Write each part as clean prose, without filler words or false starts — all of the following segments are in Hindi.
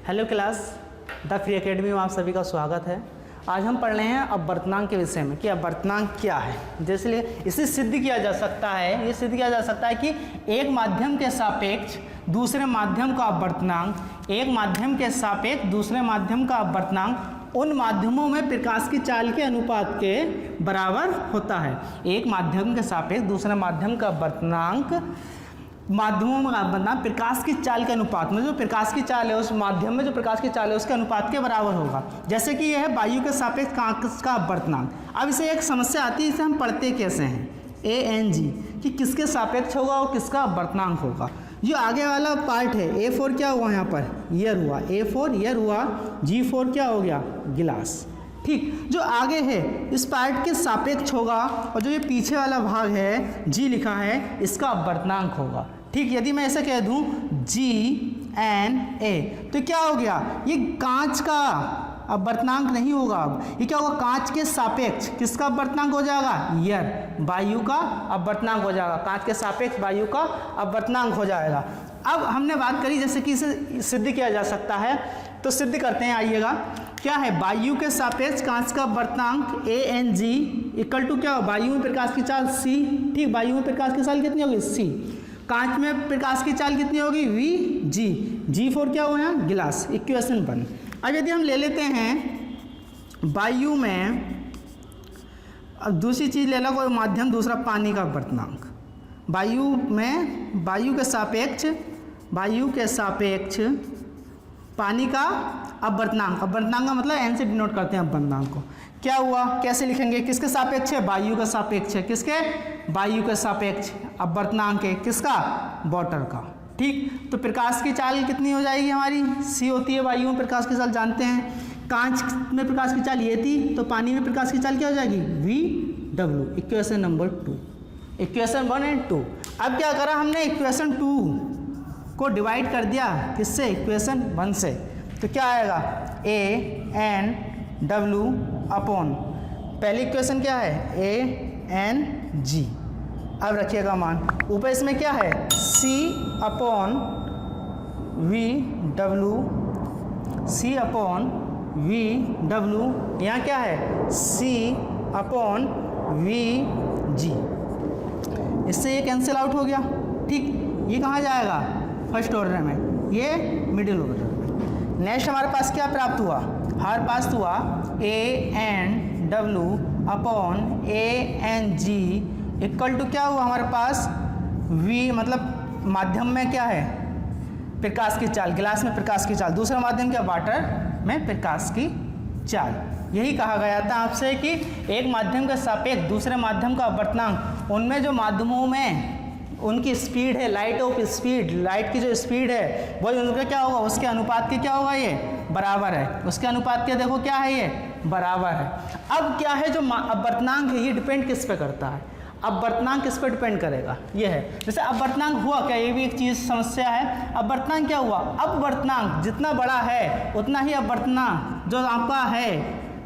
Hello class, the free academy में आप सभी का स्वागत है। आज हम पढ़ रहे हैं अपवर्तनांक के विषय में कि अपवर्तनांक क्या है। जैसे इसे सिद्ध किया जा सकता है, ये सिद्ध किया जा सकता है कि एक माध्यम के सापेक्ष दूसरे माध्यम का अपवर्तनांक, एक माध्यम के सापेक्ष दूसरे माध्यम का अपवर्तनांक उन माध्यमों में प्रकाश की चाल के अनुपात के बराबर होता है। एक माध्यम के सापेक्ष दूसरे माध्यम का अपवर्तनांक माध्यमों का अपवर्तनांक प्रकाश की चाल के अनुपात में, जो प्रकाश की चाल है उस माध्यम में जो प्रकाश की चाल है उसके अनुपात के बराबर होगा। जैसे कि यह है वायु के सापेक्ष कांच का अपवर्तनांक। अब इसे एक समस्या आती है, इसे हम पढ़ते कैसे हैं, ANG, कि किसके सापेक्ष होगा और किसका अपवर्तनांक होगा। जो आगे वाला पार्ट है A4 क्या हुआ, यहाँ पर ईयर हुआ, A4 ईयर हुआ, G4 क्या हो गया, गिलास। ठीक, जो आगे है इस पार्ट के सापेक्ष होगा और जो ये पीछे वाला भाग है G लिखा है इसका अपवर्तनांक होगा। ठीक, यदि मैं ऐसे कह दूं GNA तो क्या हो गया, ये कांच का अपवर्तनांक नहीं होगा। अब ये क्या होगा, कांच के सापेक्ष किसका अपवर्तनांक हो जाएगा, ईयर, वायु का अपवर्तनांक हो जाएगा। कांच के सापेक्ष वायु का अपवर्तनांक हो जाएगा। अब हमने बात करी जैसे कि इसे सिद्ध किया जा सकता है, तो सिद्ध करते हैं। आइएगा, क्या है, वायु के सापेक्ष कांच का अपवर्तनांक ANG इक्वल टू क्या हो, वायु में प्रकाश की चाल C। ठीक, वायु में प्रकाश की चाल कितनी होगी, C। कांच में प्रकाश की चाल कितनी होगी, VG। G4 क्या हुआ है, गिलास। इक्वेशन 1। अब यदि हम ले लेते हैं वायु में, अब दूसरी चीज ले लो, कोई माध्यम दूसरा पानी का अपवर्तनांक। वायु में वायु के सापेक्ष पानी का अपवर्तनांक, अपवर्तनांक का मतलब N से डिनोट करते हैं अपवर्तनांक को। क्या हुआ, कैसे लिखेंगे, किसके सापेक्ष है, वायु का सापेक्ष है, किसके, वायु के सापेक्ष अपवर्तनांक है, किसका, वाटर का। ठीक, तो प्रकाश की चाल कितनी हो जाएगी हमारी, C होती है वायु में प्रकाश की चाल, जानते हैं। कांच में प्रकाश की चाल ये थी, तो पानी में प्रकाश की चाल क्या हो जाएगी, VW। इक्वेशन नंबर 2, इक्वेशन 1 और 2। अब क्या करा हमने, इक्वेशन 2 को डिवाइड कर दिया किससे, इक्वेशन 1 से, तो क्या आएगा, ANW अपॉन, पहली इक्वेशन क्या है, ANG। अब रखिएगा मान, ऊपर इसमें क्या है, C upon VW, C upon VW, यहाँ क्या है, C अपॉन VG। इससे ये कैंसिल आउट हो गया। ठीक, ये कहाँ जाएगा, फर्स्ट ऑर्डर में, ये मिडिल ऑर्डर में। नेक्स्ट हमारे पास क्या प्राप्त हुआ, हमारे पास हुआ ANW upon ANG equal to क्या हुआ हमारे पास, V, मतलब माध्यम में क्या है, प्रकाश की चाल, गिलास में प्रकाश की चाल, दूसरा माध्यम क्या, वाटर में प्रकाश की चाल। यही कहा गया था आपसे कि एक माध्यम के सापेक्ष दूसरे माध्यम का अपवर्तनांक, उनमें जो माध्यमों में उनकी स्पीड है, लाइट ऑफ स्पीड, लाइट की जो स्पीड है वो उनका क्या होगा, उसके अनुपात के क्या होगा, ये बराबर है। उसके अनुपात के देखो क्या है, ये बराबर है। अब क्या है, जो अपवर्तनांक है ये डिपेंड किस पे करता है, अपवर्तनांक किस पे डिपेंड करेगा, ये है। जैसे अपवर्तनांक हुआ क्या, ये भी एक चीज़ समस्या है। अपवर्तनांक क्या हुआ, अपवर्तनांक जितना बड़ा है उतना ही अपवर्तनांक जो आपका है,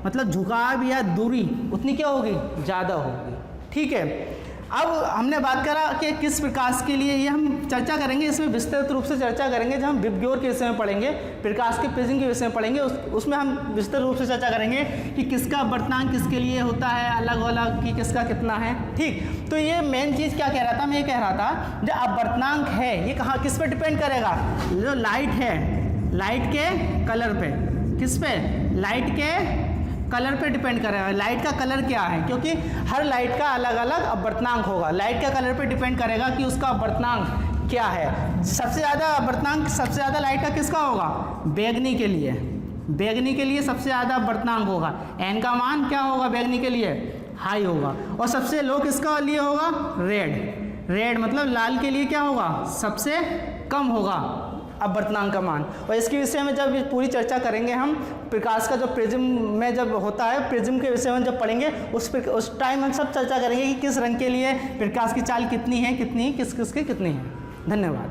मतलब झुकाव या दूरी उतनी क्या होगी, ज़्यादा होगी। ठीक है, अब हमने बात करा कि किस प्रकाश के लिए, ये हम चर्चा करेंगे, इसमें विस्तृत रूप से चर्चा करेंगे जब हम विबग्योर के विषय में पढ़ेंगे, प्रकाश के प्रिज्म के विषय में पढ़ेंगे, उसमें हम विस्तृत रूप से चर्चा करेंगे कि किसका अपवर्तनांक किसके लिए होता है, अलग अलग कि किसका कितना है। ठीक, तो ये मेन चीज़ क्या कह रहा था, मैं ये कह रहा था जो अपवर्तनांक है ये कहाँ किस पे डिपेंड करेगा, जो लाइट है, लाइट के कलर पे, किस पे, लाइट के कलर पे डिपेंड करेगा। लाइट का कलर क्या है, क्योंकि हर लाइट का अलग अलग अपवर्तनांक होगा, लाइट का कलर पे डिपेंड करेगा कि उसका अपवर्तनांक क्या है। सबसे ज़्यादा अपवर्तनांक, सबसे ज़्यादा लाइट का किसका होगा, बैगनी के लिए, बैगनी के लिए सबसे ज़्यादा अपवर्तनांक होगा। N का मान क्या होगा बैगनी के लिए, हाई होगा। और सबसे लो किसका लिए होगा, रेड, रेड मतलब लाल के लिए क्या होगा, सबसे कम होगा अपवर्तनांक का मान। और इसके विषय में जब पूरी चर्चा करेंगे हम, प्रकाश का जो प्रिज्म में जब होता है, प्रिज्म के विषय में जब पढ़ेंगे उस टाइम हम सब चर्चा करेंगे कि किस रंग के लिए प्रकाश की चाल कितनी है, किस किस की कितनी है। धन्यवाद।